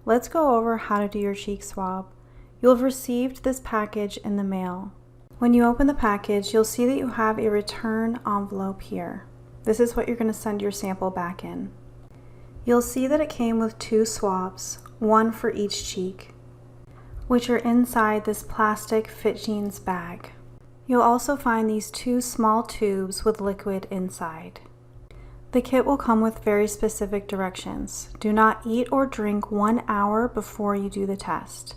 let's go over how to do your cheek swab. You'll have received this package in the mail. When you open the package, you'll see that you have a return envelope here. This is what you're going to send your sample back in. You'll see that it came with 2 swabs, one for each cheek, which are inside this plastic FitGenes bag. You'll also find these 2 small tubes with liquid inside. The kit will come with very specific directions. Do not eat or drink 1 hour before you do the test.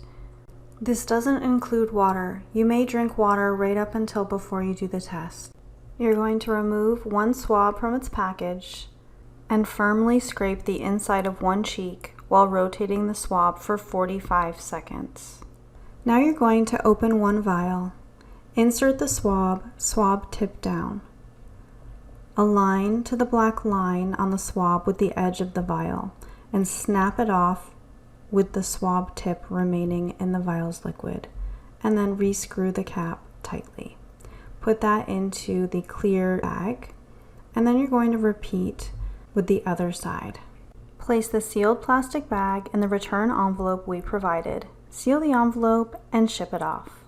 This doesn't include water. You may drink water right up until before you do the test. You're going to remove 1 swab from its package and firmly scrape the inside of 1 cheek while rotating the swab for 45 seconds. Now you're going to open 1 vial. Insert the swab tip down. Align to the black line on the swab with the edge of the vial and snap it off with the swab tip remaining in the vial's liquid, and then rescrew the cap tightly. Put that into the clear bag, and then you're going to repeat with the other side. Place the sealed plastic bag in the return envelope we provided, seal the envelope, and ship it off.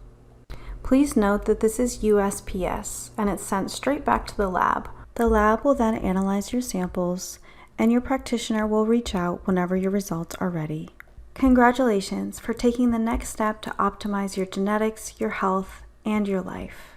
Please note that this is USPS, and it's sent straight back to the lab. The lab will then analyze your samples, and your practitioner will reach out whenever your results are ready. Congratulations for taking the next step to optimize your genetics, your health, and your life.